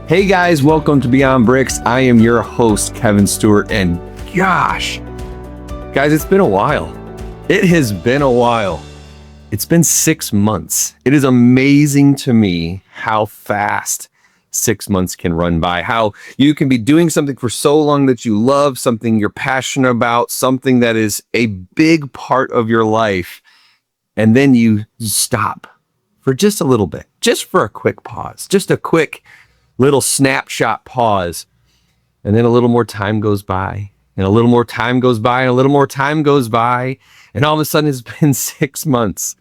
Hey guys, welcome to Beyond Bricks. I am your host, Kevin Stewart, and gosh, guys, it's been a while. It has been a while. It's been 6 months. It is amazing to me how fast 6 months can run by, how you can be doing something for so long that you love, something you're passionate about, something that is a big part of your life, and then you stop for just a little bit, just for a quick pause, just a quick little snapshot pause. And then a little more time goes by, and a little more time goes by, and a little more time goes by. And all of a sudden it's been 6 months.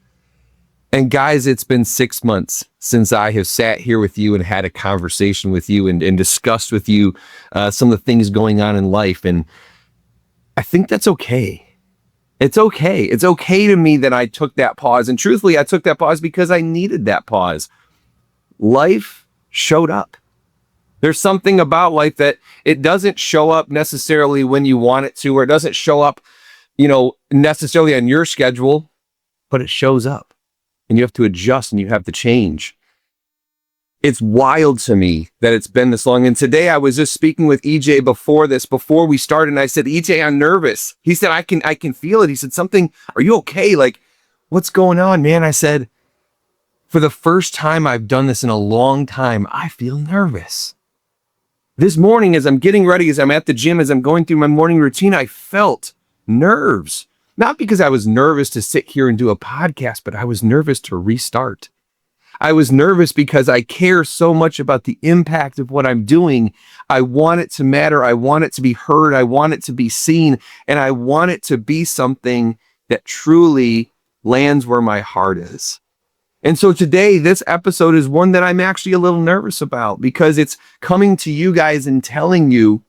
And guys, it's been 6 months since I have sat here with you and had a conversation with you and discussed with you some of the things going on in life. And I think that's okay. It's okay. It's okay to me that I took that pause. And truthfully, I took that pause because I needed that pause. Life showed up. There's something about life that it doesn't show up necessarily when you want it to, or it doesn't show up, necessarily on your schedule, but it shows up and you have to adjust and you have to change. It's wild to me that it's been this long. And today I was just speaking with EJ before we started, and I said, EJ, I'm nervous. He said, I can feel it. He said, are you okay? Like, what's going on, man? I said, for the first time I've done this in a long time, I feel nervous. This morning, as I'm getting ready, as I'm at the gym, as I'm going through my morning routine, I felt nerves. Not because I was nervous to sit here and do a podcast, but I was nervous to restart. I was nervous because I care so much about the impact of what I'm doing. I want it to matter. I want it to be heard. I want it to be seen. And I want it to be something that truly lands where my heart is. And so today, this episode is one that I'm actually a little nervous about, because it's coming to you guys and telling you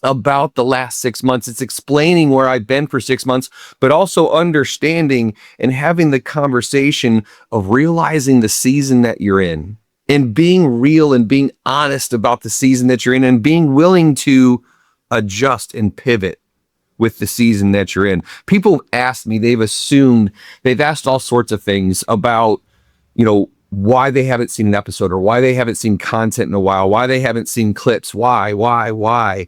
about the last 6 months. It's explaining where I've been for 6 months, but also understanding and having the conversation of realizing the season that you're in, and being real and being honest about the season that you're in, and being willing to adjust and pivot with the season that you're in. People ask me, they've asked all sorts of things about, why they haven't seen an episode, or why they haven't seen content in a while, why they haven't seen clips, why? Was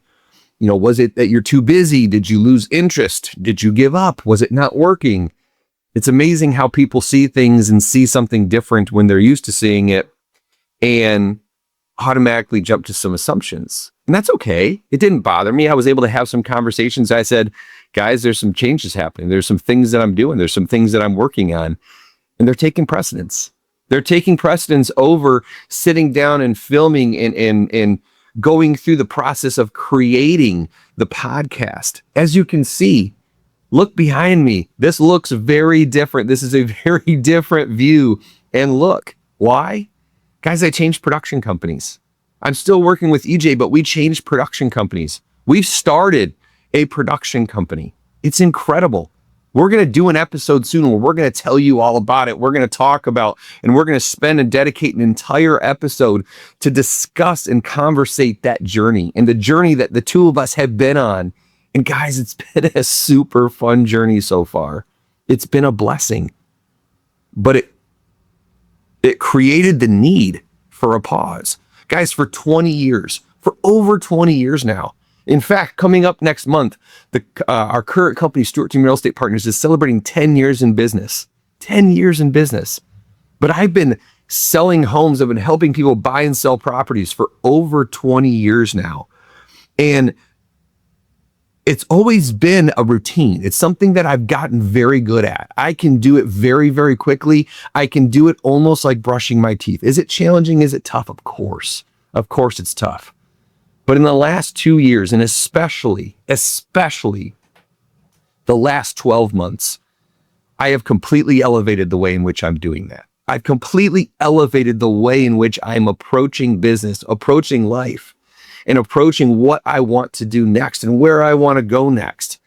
it that you're too busy? Did you lose interest? Did you give up? Was it not working? It's amazing how people see things and see something different when they're used to seeing it, and automatically jump to some assumptions. And that's okay. It didn't bother me. I was able to have some conversations. I said, guys, there's some changes happening. There's some things that I'm doing. There's some things that I'm working on, and they're taking precedence. They're taking precedence over sitting down and filming and going through the process of creating the podcast. As you can see, look behind me. This looks very different. This is a very different view. And look, why? Guys, I changed production companies. I'm still working with EJ, but we changed production companies. We've started a production company. It's incredible. We're going to do an episode soon where we're going to tell you all about it. We're going to talk about, and we're going to spend and dedicate an entire episode to discuss and conversate that journey, and the journey that the two of us have been on. And guys, it's been a super fun journey so far. It's been a blessing, but it created the need for a pause. Guys, for over 20 years now. In fact, coming up next month, our current company, Stuart Real Estate Partners, is celebrating 10 years in business. 10 years in business. But I've been selling homes. I've been helping people buy and sell properties for over 20 years now. And it's always been a routine. It's something that I've gotten very good at. I can do it very, very quickly. I can do it almost like brushing my teeth. Is it challenging? Is it tough? Of course. Of course it's tough. But in the last 2 years, and especially the last 12 months, I have completely elevated the way in which I'm doing that. I've completely elevated the way in which I'm approaching business, approaching life, and approaching what I want to do next and where I want to go next.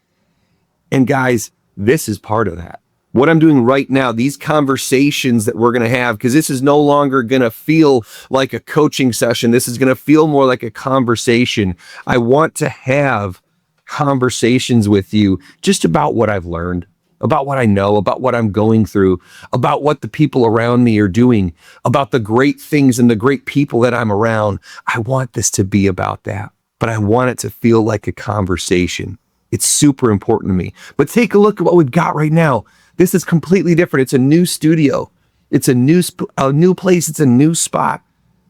And guys, this is part of that. What I'm doing right now, these conversations that we're going to have, because this is no longer going to feel like a coaching session. This is going to feel more like a conversation. I want to have conversations with you just about what I've learned, about what I know, about what I'm going through, about what the people around me are doing, about the great things and the great people that I'm around. I want this to be about that, but I want it to feel like a conversation. It's super important to me. But take a look at what we've got right now. This is completely different. It's a new studio. It's a new place. It's a new spot.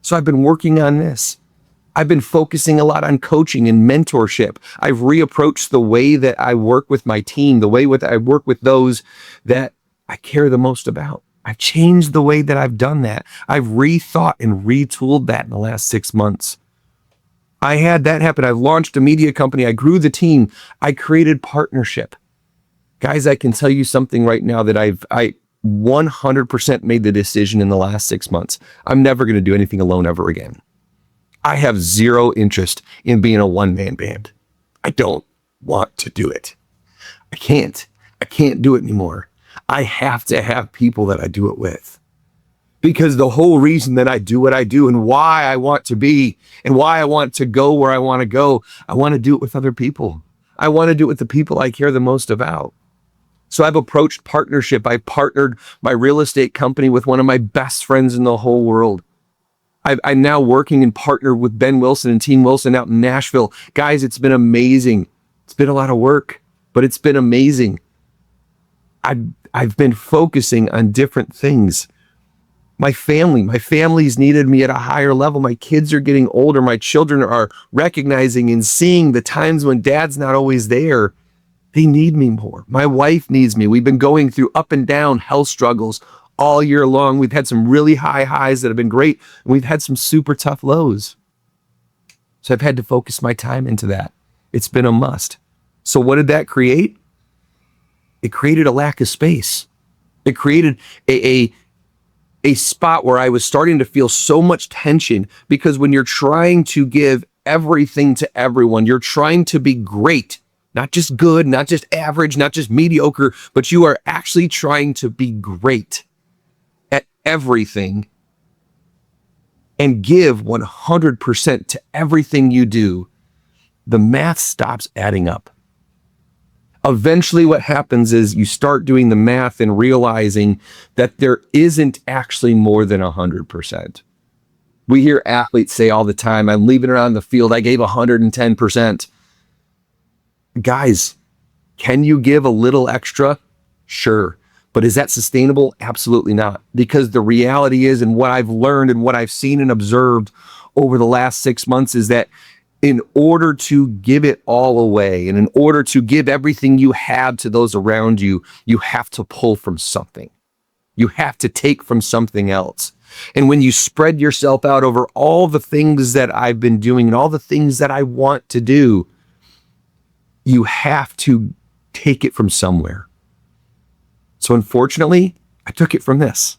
So I've been working on this. I've been focusing a lot on coaching and mentorship. I've reapproached the way that I work with my team, the way I work with those that I care the most about. I've changed the way that I've done that. I've rethought and retooled that in the last 6 months. I had that happen. I launched a media company. I grew the team. I created partnership. Guys, I can tell you something right now that I 100% made the decision in the last 6 months. I'm never going to do anything alone ever again. I have zero interest in being a one-man band. I don't want to do it. I can't do it anymore. I have to have people that I do it with. Because the whole reason that I do what I do and why I want to be and why I want to go where I want to go, I want to do it with other people. I want to do it with the people I care the most about. So I've approached partnership. I partnered my real estate company with one of my best friends in the whole world. I'm now working and partnered with Ben Wilson and Team Wilson out in Nashville. Guys, it's been amazing. It's been a lot of work, but it's been amazing. I've been focusing on different things. My family's needed me at a higher level. My kids are getting older. My children are recognizing and seeing the times when dad's not always there. They need me more. My wife needs me. We've been going through up and down health struggles all year long. We've had some really high highs that have been great, and we've had some super tough lows. So I've had to focus my time into that. It's been a must. So what did that create? It created a lack of space. It created a spot where I was starting to feel so much tension, because when you're trying to give everything to everyone, you're trying to be great, not just good, not just average, not just mediocre, but you are actually trying to be great at everything and give 100% to everything you do. The math stops adding up. Eventually what happens is you start doing the math and realizing that there isn't actually more than 100%. We hear athletes say all the time, I'm leaving it on the field, I gave 110%. Guys, can you give a little extra? Sure. But is that sustainable? Absolutely not. Because the reality is, and what I've learned and what I've seen and observed over the last 6 months, is that in order to give it all away and in order to give everything you have to those around you, you have to pull from something. You have to take from something else. And when you spread yourself out over all the things that I've been doing and all the things that I want to do, you have to take it from somewhere. So unfortunately, I took it from this.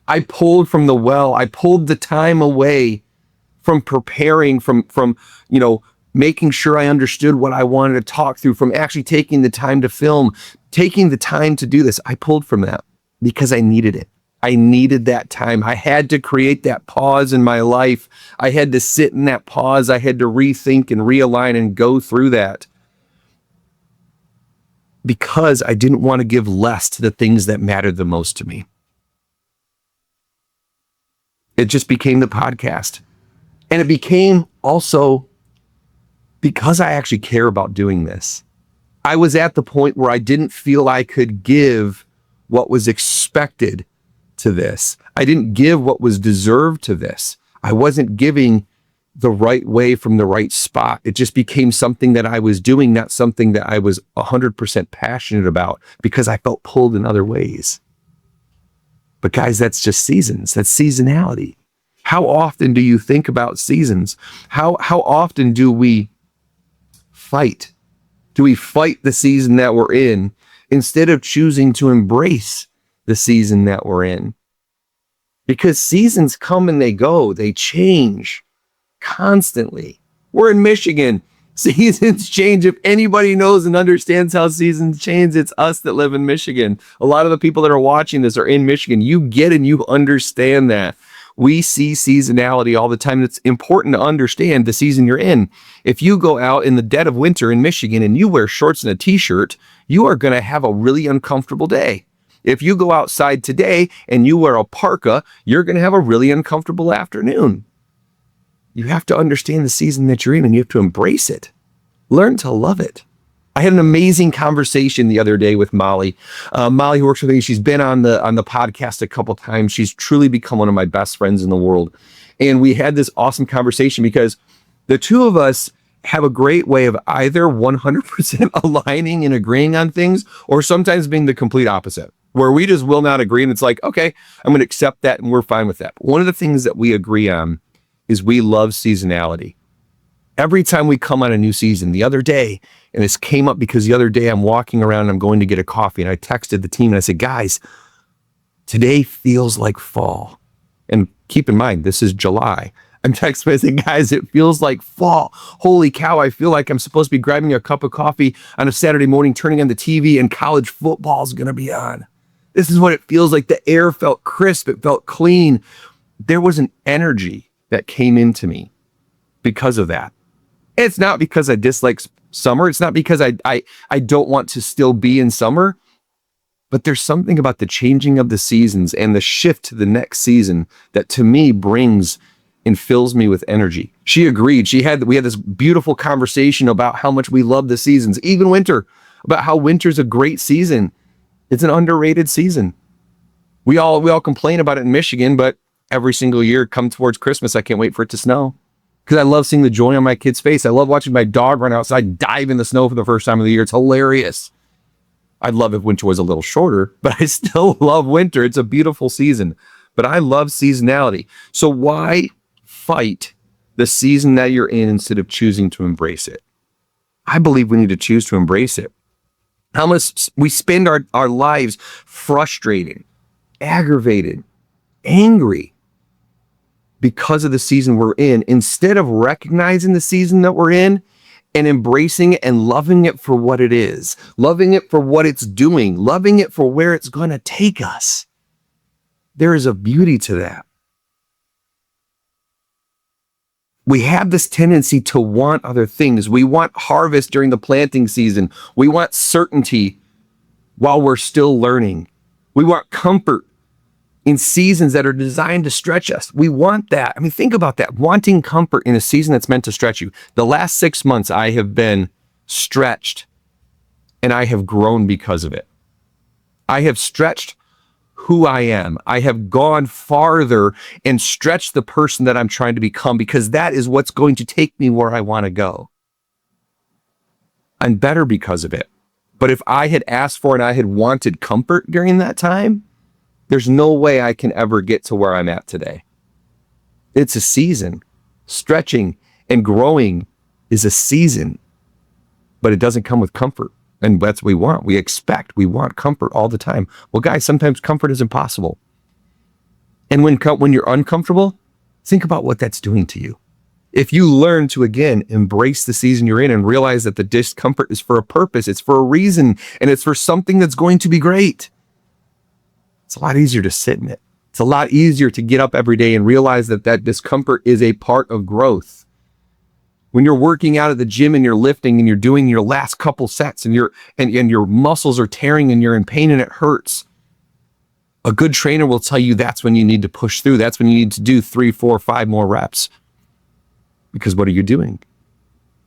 I pulled from the well. I pulled the time away from preparing, from making sure I understood what I wanted to talk through, from actually taking the time to film, taking the time to do this. I pulled from that because I needed it. I needed that time. I had to create that pause in my life. I had to sit in that pause. I had to rethink and realign and go through that, because I didn't want to give less to the things that mattered the most to me. It just became the podcast. And it became also because I actually care about doing this. I was at the point where I didn't feel I could give what was expected to this. I didn't give what was deserved to this. I wasn't giving the right way from the right spot. It just became something that I was doing, not something that I was 100% passionate about, because I felt pulled in other ways. But guys, that's just seasons. That's seasonality. How often do you think about seasons? How often do we fight? Do we fight the season that we're in instead of choosing to embrace the season that we're in? Because seasons come and they go. They change constantly. We're in Michigan. Seasons change. If anybody knows and understands how seasons change, it's us that live in Michigan. A lot of the people that are watching this are in Michigan. You get and you understand that. We see seasonality all the time. It's important to understand the season you're in. If you go out in the dead of winter in Michigan and you wear shorts and a t-shirt, you are going to have a really uncomfortable day. If you go outside today and you wear a parka, you're going to have a really uncomfortable afternoon. You have to understand the season that you're in and you have to embrace it. Learn to love it. I had an amazing conversation the other day with Molly. Molly, who works with me, she's been on the podcast a couple times. She's truly become one of my best friends in the world. And we had this awesome conversation because the two of us have a great way of either 100% aligning and agreeing on things, or sometimes being the complete opposite, where we just will not agree. And it's like, okay, I'm going to accept that and we're fine with that. But one of the things that we agree on is we love seasonality. Every time we come on a new season, the other day, and this came up because the other day I'm walking around and I'm going to get a coffee, and I texted the team and I said, guys, today feels like fall. And keep in mind, this is July. I'm texting and saying, guys, it feels like fall. Holy cow, I feel like I'm supposed to be grabbing a cup of coffee on a Saturday morning, turning on the TV, and college football is going to be on. This is what it feels like. The air felt crisp. It felt clean. There was an energy that came into me because of that. It's not because I dislike summer. It's not because I don't want to still be in summer, but there's something about the changing of the seasons and the shift to the next season that to me brings and fills me with energy. She agreed. We had this beautiful conversation about how much we love the seasons, even winter, about how winter's a great season. It's an underrated season. We all complain about it in Michigan, but every single year come towards Christmas, I can't wait for it to snow. Because I love seeing the joy on my kid's face. I love watching my dog run outside, dive in the snow for the first time of the year. It's hilarious. I'd love if winter was a little shorter, but I still love winter. It's a beautiful season. But I love seasonality. So why fight the season that you're in instead of choosing to embrace it? I believe we need to choose to embrace it. How much we spend our lives frustrated, aggravated, angry, because of the season we're in, instead of recognizing the season that we're in and embracing it and loving it for what it is, loving it for what it's doing, loving it for where it's going to take us. There is a beauty to that. We have this tendency to want other things. We want harvest during the planting season. We want certainty while we're still learning. We want comfort in seasons that are designed to stretch us. We want that. I mean, think about that. Wanting comfort in a season that's meant to stretch you. The last 6 months, I have been stretched and I have grown because of it. I have stretched who I am. I have gone farther and stretched the person that I'm trying to become because that is what's going to take me where I want to go. I'm better because of it. But if I had asked for and I had wanted comfort during that time, there's no way I can ever get to where I'm at today. It's a season. Stretching and growing is a season, but it doesn't come with comfort. And that's what we want. We want comfort all the time. Well, guys, sometimes comfort is impossible. And when you're uncomfortable, think about what that's doing to you. If you learn to, again, embrace the season you're in and realize that the discomfort is for a purpose, it's for a reason, and it's for something that's going to be great, it's a lot easier to sit in it. It's a lot easier to get up every day and realize that that discomfort is a part of growth. When you're working out at the gym and you're lifting and you're doing your last couple sets and your muscles are tearing and you're in pain and it hurts, a good trainer will tell you that's when you need to push through. That's when you need to do 3, 4, 5 more reps. Because what are you doing?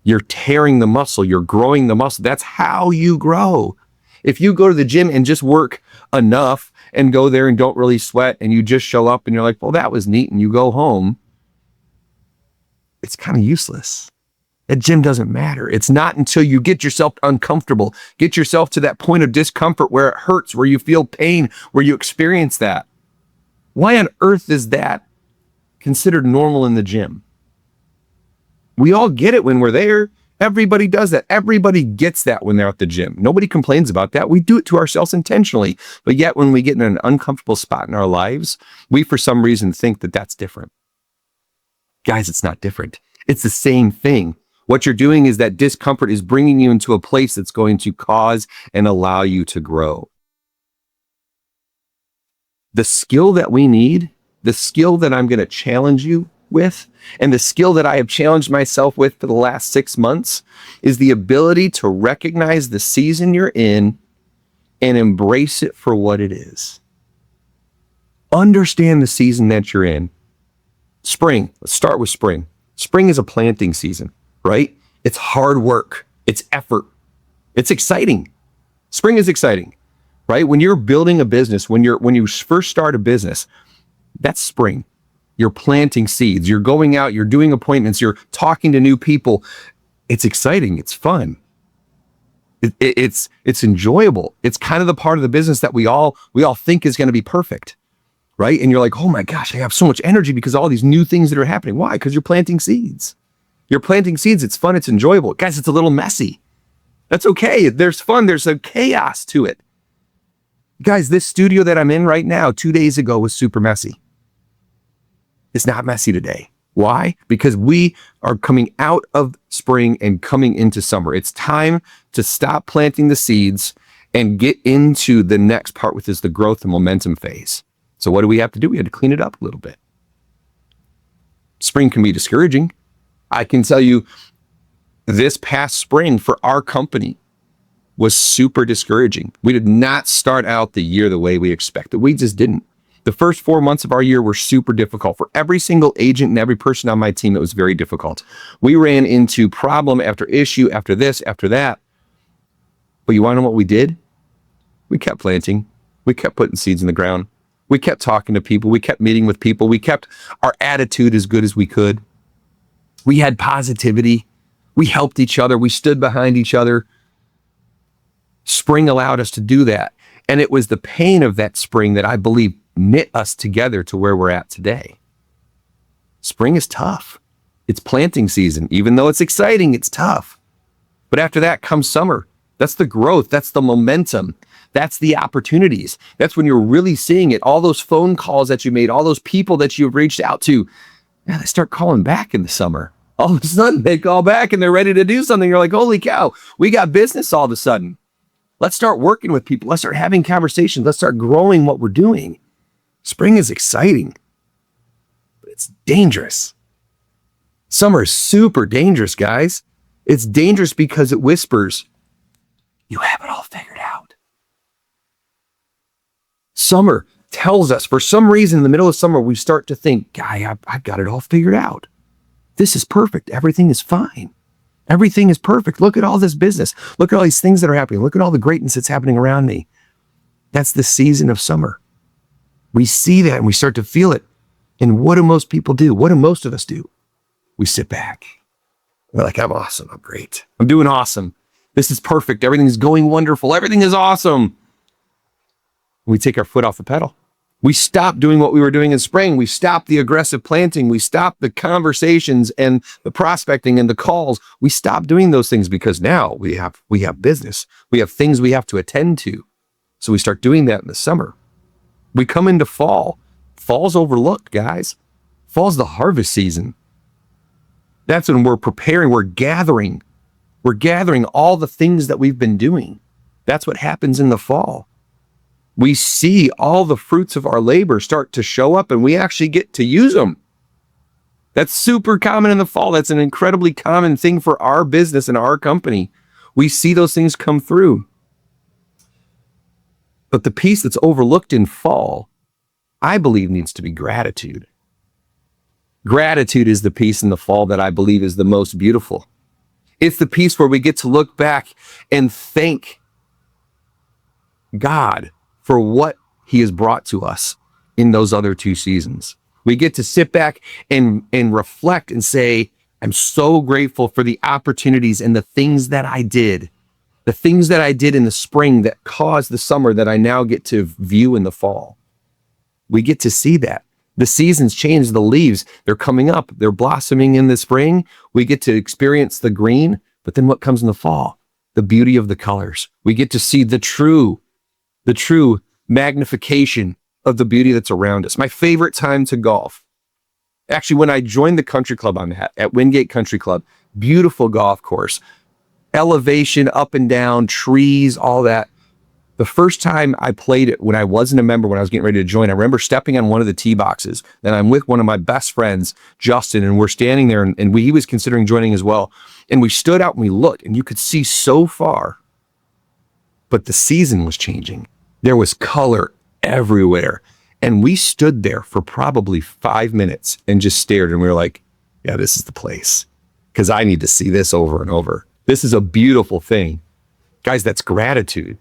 You're tearing the muscle. You're growing the muscle. That's how you grow. If you go to the gym and just work enough and go there and don't really sweat and you just show up and you're like, well, that was neat, and you go home, it's kind of useless. That gym doesn't matter. It's not until you get yourself uncomfortable, get yourself to that point of discomfort where it hurts, where you feel pain, where you experience that. Why on earth is that considered normal in the gym? We all get it when we're there. Everybody does that. Everybody gets that when they're at the gym. Nobody complains about that. We do it to ourselves intentionally. But yet when we get in an uncomfortable spot in our lives, we for some reason think that that's different. Guys, it's not different. It's the same thing. What you're doing is that discomfort is bringing you into a place that's going to cause and allow you to grow. The skill that we need the skill that I'm going to challenge you with, and the skill that I have challenged myself with for the last 6 months, is the ability to recognize the season you're in and embrace it for what it is. Understand the season that you're in. Spring. Let's start with spring. Spring is a planting season, right? It's hard work. It's effort. It's exciting. Spring is exciting, right? When you're building a business, when you first start a business, that's spring. You're planting seeds. You're going out. You're doing appointments. You're talking to new people. It's exciting. It's fun. It's enjoyable. It's kind of the part of the business that we all think is going to be perfect, right? And you're like, oh my gosh, I have so much energy because of all these new things that are happening. Why? Because you're planting seeds. You're planting seeds. It's fun. It's enjoyable. Guys, it's a little messy. That's okay. There's fun. There's a chaos to it. Guys, this studio that I'm in right now, 2 days ago, was super messy. It's not messy today. Why? Because we are coming out of spring and coming into summer. It's time to stop planting the seeds and get into the next part, which is the growth and momentum phase. So what do we have to do? We have to clean it up a little bit. Spring can be discouraging. I can tell you this past spring for our company was super discouraging. We did not start out the year the way we expected. We just didn't. The first 4 months of our year were super difficult. For every single agent and every person on my team, it was very difficult. We ran into problem after issue, after this, after that. But you want to know what we did? We kept planting. We kept putting seeds in the ground. We kept talking to people. We kept meeting with people. We kept our attitude as good as we could. We had positivity. We helped each other. We stood behind each other. Spring allowed us to do that. And it was the pain of that spring that I believe knit us together to where we're at today. Spring is tough. It's planting season. Even though it's exciting, it's tough. But after that comes summer. That's the growth. That's the momentum. That's the opportunities. That's when you're really seeing it. All those phone calls that you made, all those people that you've reached out to, yeah, they start calling back in the summer. All of a sudden they call back and they're ready to do something. You're like, holy cow, we got business all of a sudden. Let's start working with people. Let's start having conversations. Let's start growing what we're doing. Spring is exciting, but it's dangerous. Summer is super dangerous, guys. It's dangerous because it whispers, you have it all figured out. Summer tells us, for some reason, in the middle of summer, we start to think, guy, I've got it all figured out. This is perfect. Everything is fine. Everything is perfect. Look at all this business. Look at all these things that are happening. Look at all the greatness that's happening around me. That's the season of summer. We see that and we start to feel it. And what do most people do? What do most of us do? We sit back. We're like, I'm awesome. I'm great. I'm doing awesome. This is perfect. Everything's going wonderful. Everything is awesome. We take our foot off the pedal. We stop doing what we were doing in spring. We stop the aggressive planting. We stop the conversations and the prospecting and the calls. We stop doing those things because now we have business. We have things we have to attend to. So we start doing that in the summer. We come into fall. Fall's overlooked, guys. Fall's the harvest season. That's when we're preparing, we're gathering. We're gathering all the things that we've been doing. That's what happens in the fall. We see all the fruits of our labor start to show up and we actually get to use them. That's super common in the fall. That's an incredibly common thing for our business and our company. We see those things come through. But the piece that's overlooked in fall, I believe, needs to be gratitude. Gratitude is the piece in the fall that I believe is the most beautiful. It's the piece where we get to look back and thank God for what he has brought to us in those other 2 seasons. We get to sit back and reflect and say, I'm so grateful for the opportunities and the things that I did. The things that I did in the spring that caused the summer that I now get to view in the fall. We get to see that. The seasons change, the leaves, they're coming up, they're blossoming in the spring. We get to experience the green, but then what comes in the fall? The beauty of the colors. We get to see the true magnification of the beauty that's around us. My favorite time to golf. Actually, when I joined the country club I'm at Wingate Country Club, beautiful golf course, elevation up and down, trees, all that. The first time I played it when I wasn't a member, when I was getting ready to join, I remember stepping on one of the tee boxes, and I'm with one of my best friends, Justin, and we're standing there, and he was considering joining as well. And we stood out and we looked, and you could see so far, but the season was changing. There was color everywhere. And we stood there for probably 5 minutes and just stared, and we were like, yeah, this is the place, because I need to see this over and over. This is a beautiful thing. Guys, that's gratitude.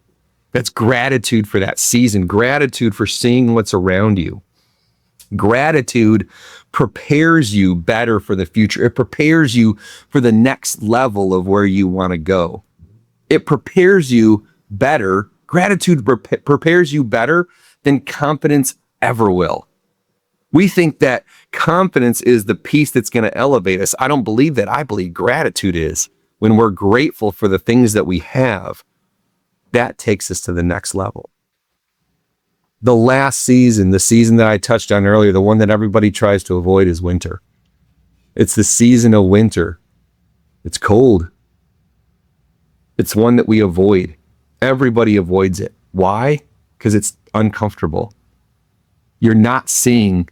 That's gratitude for that season, gratitude for seeing what's around you. Gratitude prepares you better for the future. It prepares you for the next level of where you want to go. It prepares you better. Gratitude prepares you better than confidence ever will. We think that confidence is the piece that's going to elevate us. I don't believe that. I believe gratitude is. When we're grateful for the things that we have, that takes us to the next level. The last season, the season that I touched on earlier, the one that everybody tries to avoid, is winter. It's the season of winter. It's cold. It's one that we avoid. Everybody avoids it. Why? Because it's uncomfortable. You're not seeing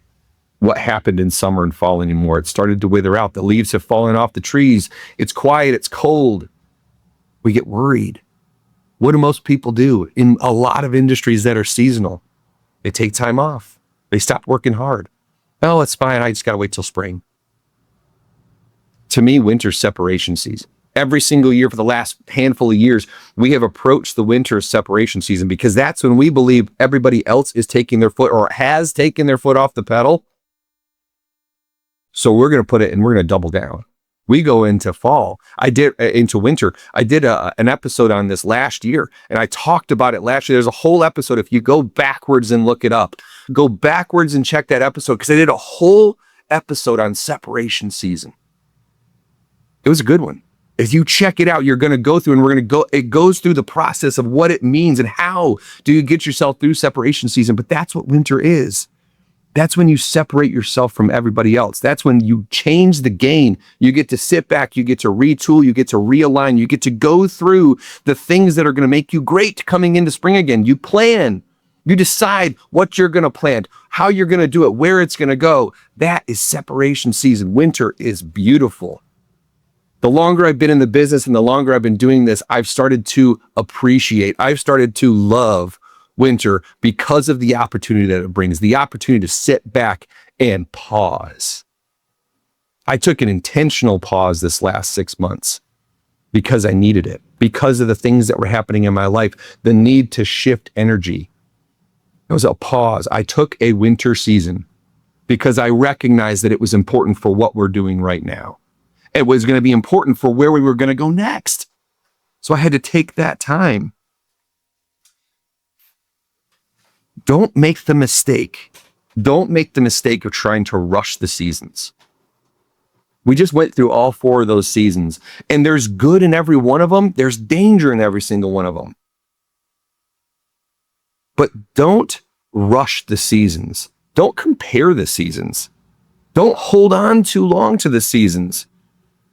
what happened in summer and fall anymore. It started to wither out. The leaves have fallen off the trees. It's quiet. It's cold. We get worried. What do most people do in a lot of industries that are seasonal? They take time off. They stop working hard. Oh, it's fine. I just got to wait till spring. To me, winter's separation season. Every single year for the last handful of years, we have approached the winter separation season, because that's when we believe everybody else is taking their foot, or has taken their foot off the pedal. So we're going to put it, and we're going to double down. We go into fall. Into winter. I did an episode on this last year, and I talked about it last year. There's a whole episode. If you go backwards and look it up, go backwards and check that episode, because I did a whole episode on separation season. It was a good one. If you check it out, you're going to go through, and it goes through the process of what it means and how do you get yourself through separation season. But that's what winter is. That's when you separate yourself from everybody else. That's when you change the game. You get to sit back, you get to retool, you get to realign, you get to go through the things that are going to make you great coming into spring again. You plan, you decide what you're going to plant, how you're going to do it, where it's going to go. That is separation season. Winter is beautiful. The longer I've been in the business and the longer I've been doing this, I've started to appreciate, I've started to love winter because of the opportunity that it brings, the opportunity to sit back and pause. I took an intentional pause this last 6 months because I needed it, because of the things that were happening in my life, the need to shift energy. It was a pause. I took a winter season because I recognized that it was important for what we're doing right now. It was going to be important for where we were going to go next. So I had to take that time. Don't make the mistake. Don't make the mistake of trying to rush the seasons. We just went through all 4 of those seasons, and there's good in every one of them. There's danger in every single one of them. But don't rush the seasons. Don't compare the seasons. Don't hold on too long to the seasons.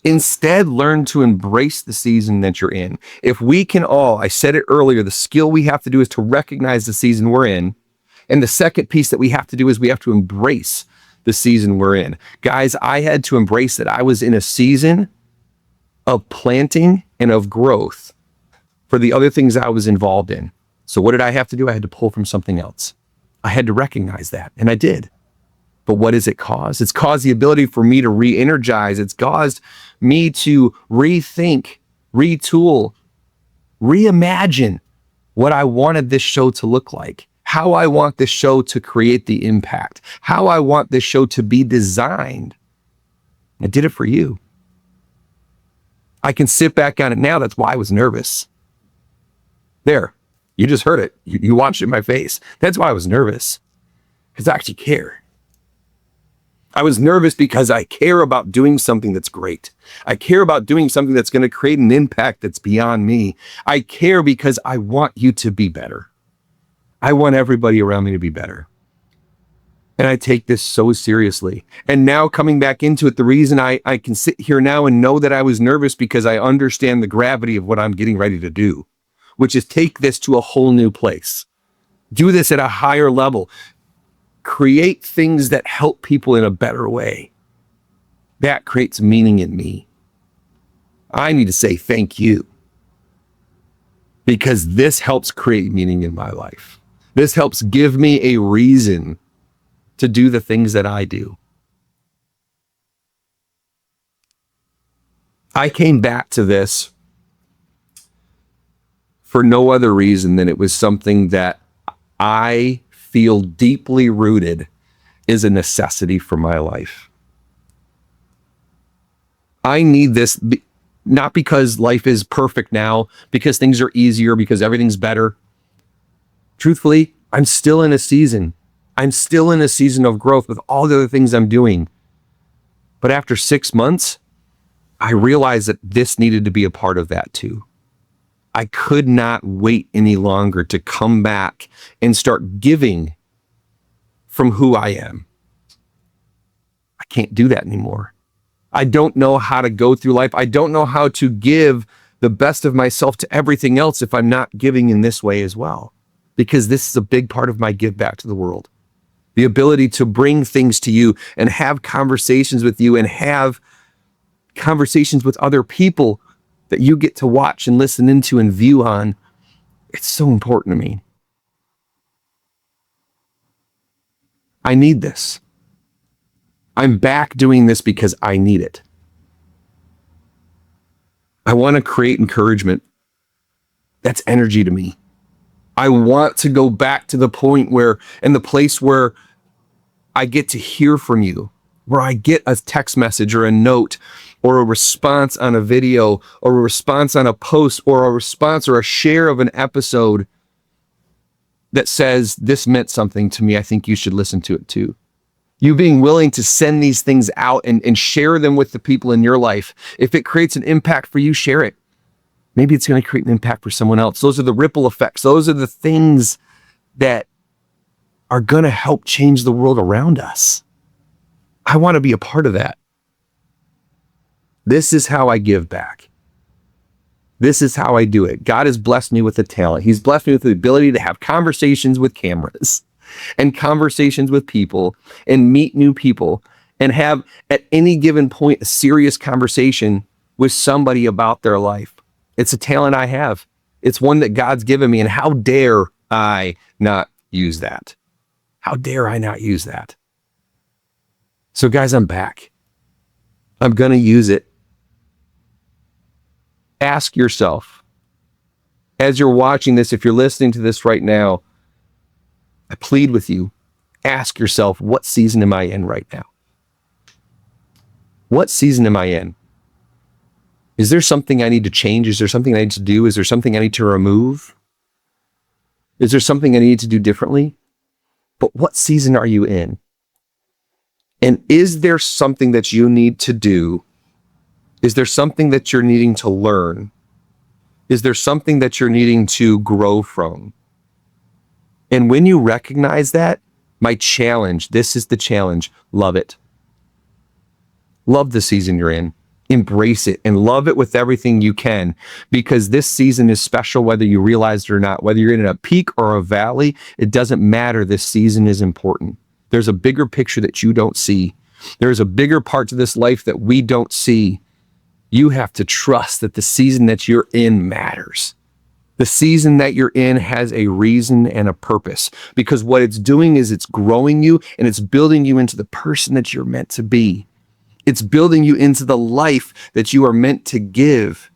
Instead, learn to embrace the season that you're in. If we can all, I said it earlier, the skill we have to do is to recognize the season we're in. And the second piece that we have to do is we have to embrace the season we're in. Guys, I had to embrace that I was in a season of planting and of growth for the other things I was involved in. So what did I have to do? I had to pull from something else. I had to recognize that, and I did. But what has it caused? It's caused the ability for me to re-energize. It's caused me to rethink, retool, reimagine what I wanted this show to look like, how I want this show to create the impact, how I want this show to be designed. I did it for you. I can sit back on it now. That's why I was nervous. There, you just heard it. You watched it in my face. That's why I was nervous, because I actually care. I was nervous because I care about doing something that's great. I care about doing something that's going to create an impact that's beyond me. I care because I want you to be better. I want everybody around me to be better. And I take this so seriously. And now coming back into it, the reason I can sit here now and know that I was nervous because I understand the gravity of what I'm getting ready to do. which is take this to a whole new place. Do this at a higher level. Create things that help people in a better way. That creates meaning in me. I need to say thank you, because this helps create meaning in my life. This helps give me a reason to do the things that I do. I came back to this for no other reason than it was something that I feel deeply rooted is a necessity for my life. I need this, not because life is perfect now, because things are easier, because everything's better. Truthfully, I'm still in a season. I'm still in a season of growth with all the other things I'm doing. But after 6 months, I realized that this needed to be a part of that too. I could not wait any longer to come back and start giving from who I am. I can't do that anymore. I don't know how to go through life. I don't know how to give the best of myself to everything else if I'm not giving in this way as well. Because this is a big part of my give back to the world. The ability to bring things to you and have conversations with you and have conversations with other people that you get to watch and listen into and view on. It's so important to me. I need this. I'm back doing this because I need it. I want to create encouragement. That's energy to me. I want to go back to the point where, and the place where I get to hear from you, where I get a text message or a note or a response on a video or a response on a post or a response or a share of an episode that says, this meant something to me. I think you should listen to it too. You being willing to send these things out and share them with the people in your life. If it creates an impact for you, share it. Maybe it's going to create an impact for someone else. Those are the ripple effects. Those are the things that are going to help change the world around us. I want to be a part of that. This is how I give back. This is how I do it. God has blessed me with a talent. He's blessed me with the ability to have conversations with cameras and conversations with people and meet new people and have at any given point a serious conversation with somebody about their life. It's a talent I have. It's one that God's given me, and how dare I not use that? How dare I not use that? So guys, I'm back. I'm going to use it. Ask yourself, as you're watching this, if you're listening to this right now, I plead with you, ask yourself, what season am I in right now? What season am I in? Is there something I need to change? Is there something I need to do? Is there something I need to remove? Is there something I need to do differently? But what season are you in? And is there something that you need to do? Is there something that you're needing to learn? Is there something that you're needing to grow from? And when you recognize that, my challenge, this is the challenge, love it. Love the season you're in. Embrace it and love it with everything you can, because this season is special whether you realize it or not. Whether you're in a peak or a valley, it doesn't matter. This season is important. There's a bigger picture that you don't see. There's a bigger part to this life that we don't see. You have to trust that the season that you're in matters. The season that you're in has a reason and a purpose, because what it's doing is it's growing you and it's building you into the person that you're meant to be. It's building you into the life that you are meant to give.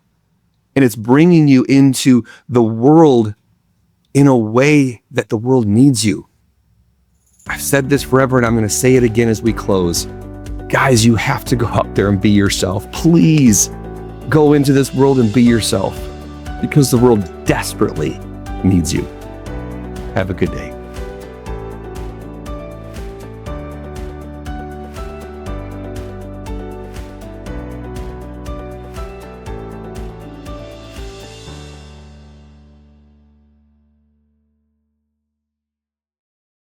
And it's bringing you into the world in a way that the world needs you. I've said this forever and I'm going to say it again as we close. Guys, you have to go out there and be yourself. Please go into this world and be yourself, because the world desperately needs you. Have a good day.